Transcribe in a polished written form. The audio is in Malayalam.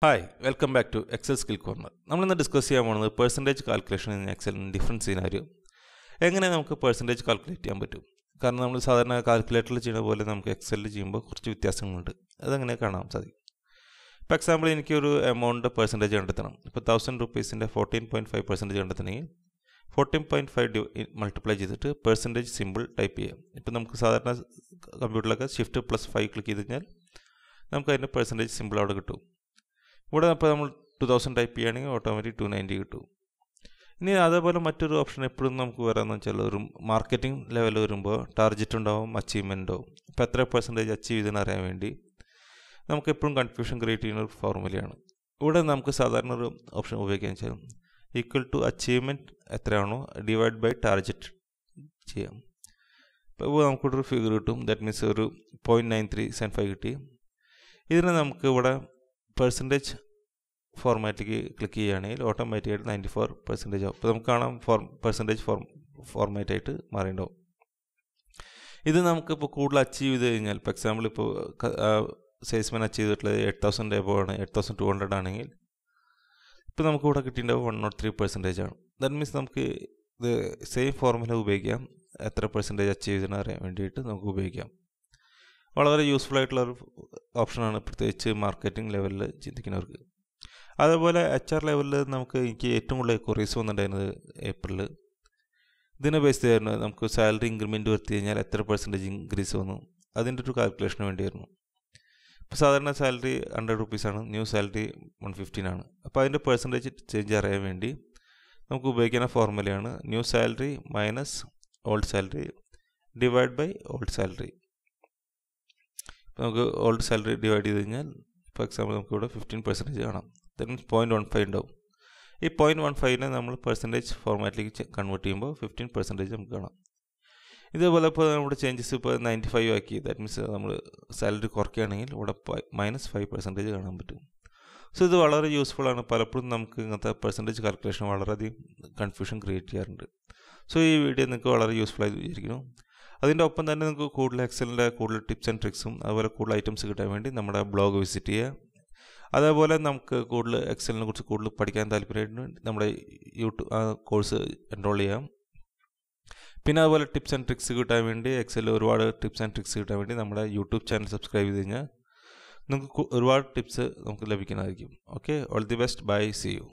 Hi welcome back to Excel skill corner. നമ്മളിന്ന് ഡിസ്കസ് ചെയ്യാൻ പോകുന്നത് പെർസെൻറ്റേജ് കാൽക്കുലേഷൻ ഇൻ എക്സലിന് ഡിഫറൻറ്റ് സിനാരിയോ. എങ്ങനെ നമുക്ക് പെർസെൻറ്റേജ് കാൽക്കുലേറ്റ് ചെയ്യാൻ പറ്റും? കാരണം നമ്മൾ സാധാരണ കാൽക്കുലേറ്ററിൽ ചെയ്യുന്ന പോലെ നമുക്ക് എക്സലിൽ ചെയ്യുമ്പോൾ കുറച്ച് വ്യത്യാസങ്ങളുണ്ട്. അതെങ്ങനെ കാണാൻ സാധിക്കും? ഇപ്പോൾ എക്സാമ്പിൾ എനിക്കൊരു എമൗണ്ട് പെർസെൻറ്റേജ് കണ്ടെത്തണം. ഇപ്പോൾ 1000 റുപ്പീസിൻ്റെ 14.5% കണ്ടെത്തണമെങ്കിൽ 14.5 മൾട്ടിപ്ലൈ ചെയ്തിട്ട് പെർസെൻറ്റേജ് സിമ്പിൾ ടൈപ്പ് ചെയ്യാം. ഇപ്പോൾ നമുക്ക് സാധാരണ കമ്പ്യൂട്ടറിലൊക്കെ Shift+5 ക്ലിക്ക് ചെയ്ത് കഴിഞ്ഞാൽ നമുക്ക് അതിൻ്റെ പെർസെൻറ്റേജ് സിമ്പിൾ അവിടെ കിട്ടും. ഇവിടെ അപ്പോൾ നമ്മൾ 2000 ടൈപ്പ് ചെയ്യുകയാണെങ്കിൽ ഓട്ടോമാറ്റിക് 290 കിട്ടും. ഇനി അതേപോലെ മറ്റൊരു ഓപ്ഷൻ എപ്പോഴും നമുക്ക് വരാമെന്ന് വെച്ചാൽ ഒരു മാർക്കറ്റിംഗ് ലെവൽ വരുമ്പോൾ ടാർഗറ്റ് ഉണ്ടാവും, അച്ചീവ്മെൻ്റ് ഉണ്ടാവും. ഇപ്പോൾ എത്ര പെർസെൻറ്റേജ് അച്ചീവ് ചെയ്തെന്ന് അറിയാൻ വേണ്ടി നമുക്ക് എപ്പോഴും കൺഫ്യൂഷൻ ക്രിയേറ്റ് ചെയ്യുന്ന ഒരു ഫോർമുലയാണ്. ഇവിടെ നമുക്ക് സാധാരണ ഒരു ഓപ്ഷൻ ഉപയോഗിക്കാൻ വെച്ചാൽ ഈക്വൽ ടു അച്ചീവ്മെൻറ്റ് എത്രയാണോ ഡിവൈഡ് ബൈ ടാർഗറ്റ് ചെയ്യാം. ഇപ്പോൾ നമുക്കിവിടെ ഒരു ഫിഗർ കിട്ടും. ദാറ്റ് മീൻസ് ഒരു 0.9375 കിട്ടി. ഇതിനെ നമുക്ക് ഇവിടെ പെർസെൻറ്റേജ് ഫോർമാറ്റിലേക്ക് ക്ലിക്ക് ചെയ്യുകയാണെങ്കിൽ ഓട്ടോമാറ്റിക്കായിട്ട് 94% ആവും. ഇപ്പോൾ നമുക്ക് കാണാം പെർസെൻറ്റേജ് ഫോർമാറ്റായിട്ട് മാറിയിട്ടുണ്ടാവും. ഇത് നമുക്കിപ്പോൾ കൂടുതൽ അച്ചീവ് ചെയ്ത് കഴിഞ്ഞാൽ, ഇപ്പോൾ എക്സാമ്പിൾ ഇപ്പോൾ സെയിൽസ്മാൻ അച്ചീവ് ചെയ്തിട്ടുള്ളത് 8000 എബോവ് ആണ്, 8200 ആണെങ്കിൽ ഇപ്പോൾ നമുക്ക് ഇവിടെ കിട്ടിയിട്ടുണ്ടാവും 103% ആണ്. ദാറ്റ് മീൻസ് നമുക്ക് ഇത് സെയിം ഫോർമുല ഉപയോഗിക്കാം. എത്ര പെർസെൻറ്റേജ് അച്ചീവ് ചെയ്തെന്ന് അറിയാൻ വേണ്ടിയിട്ട് നമുക്ക് ഉപയോഗിക്കാം. വളരെ യൂസ്ഫുൾ ആയിട്ടുള്ളൊരു ഓപ്ഷനാണ്, പ്രത്യേകിച്ച് മാർക്കറ്റിംഗ് ലെവലിൽ ചിന്തിക്കുന്നവർക്ക്. അതേപോലെ HR ലെവലിൽ എനിക്ക് ഏറ്റവും കൂടുതൽ ക്വറീസ് വന്നിട്ടുണ്ടായിരുന്നത് ഏപ്രിൽ. ഇതിനെ ബേസ് ചെയ്തായിരുന്നു നമുക്ക് സാലറി ഇൻക്രിമെൻറ്റ് വരുത്തി കഴിഞ്ഞാൽ എത്ര പെർസെൻറ്റേജ് ഇൻക്രീസ് വന്നു, അതിൻ്റെ ഒരു കാൽക്കുലേഷന് വേണ്ടിയായിരുന്നു. ഇപ്പോൾ സാധാരണ സാലറി 100 റുപ്പീസാണ്, ന്യൂ സാലറി 115 ആണ്. അപ്പോൾ അതിൻ്റെ പെർസെൻറ്റേജ് ചേഞ്ച് അറിയാൻ വേണ്ടി നമുക്ക് ഉപയോഗിക്കുന്ന ഫോർമുലയാണ് new salary minus old salary divide by old salary. നമുക്ക് ഓൾഡ് സാലറി ഡിവൈഡ് ചെയ്ത് കഴിഞ്ഞാൽ ഫോർ എക്സാമ്പിൾ നമുക്കിവിടെ 15% കാണാം. ദാറ്റ് മീൻസ് 0.15 ഉണ്ടാവും. ഈ 0.15നെ നമ്മൾ പെർസെൻറ്റേജ് ഫോർമാറ്റിലേക്ക് കൺവേർട്ട് ചെയ്യുമ്പോൾ 15% നമുക്ക് കാണാം. ഇതേപോലെ ഇപ്പോൾ നമ്മുടെ ചേഞ്ചസ് ഇപ്പോൾ 95 ആക്കി. ദാറ്റ് മീൻസ് നമ്മൾ സാലറി കുറയ്ക്കുകയാണെങ്കിൽ ഇവിടെ -5% കാണാൻ പറ്റും. സോ ഇത് വളരെ യൂസ്ഫുൾ ആണ്. പലപ്പോഴും നമുക്ക് ഇങ്ങനത്തെ പെർസെൻറ്റേജ് കാൽക്കുലേഷൻ വളരെയധികം കൺഫ്യൂഷൻ ക്രിയേറ്റ് ചെയ്യാറുണ്ട്. സോ ഈ വീഡിയോ നിങ്ങൾക്ക് വളരെ യൂസ്ഫുൾ ആയി വിചാരിക്കുന്നു. അതിൻ്റെ ഒപ്പം തന്നെ നിങ്ങൾക്ക് കൂടുതൽ എക്സലിൻ്റെ കൂടുതൽ ടിപ്സ് ആൻഡ് ട്രിക്സും അതുപോലെ കൂടുതൽ ഐറ്റംസ് കിട്ടാൻ വേണ്ടി നമ്മുടെ ബ്ലോഗ് വിസിറ്റ് ചെയ്യുക. അതേപോലെ നമുക്ക് കൂടുതൽ എക്സലിനെ കുറിച്ച് കൂടുതൽ പഠിക്കാൻ താല്പര്യമായിട്ട് നമ്മുടെ യൂട്യൂബ് കോഴ്സ് എൻറോൾ ചെയ്യാം. പിന്നെ അതുപോലെ ടിപ്സ് ആൻഡ് ട്രിക്സ് കിട്ടാൻ വേണ്ടി എക്സലിൽ ഒരുപാട് ടിപ്സ് ആൻഡ് ട്രിക്സ് കിട്ടാൻ വേണ്ടി നമ്മുടെ യൂട്യൂബ് ചാനൽ സബ്സ്ക്രൈബ് ചെയ്ത് കഴിഞ്ഞാൽ നിങ്ങൾക്ക് ഒരുപാട് ടിപ്സ് നമുക്ക് ലഭിക്കുന്നതായിരിക്കും. Okay, all the best, bye, see U.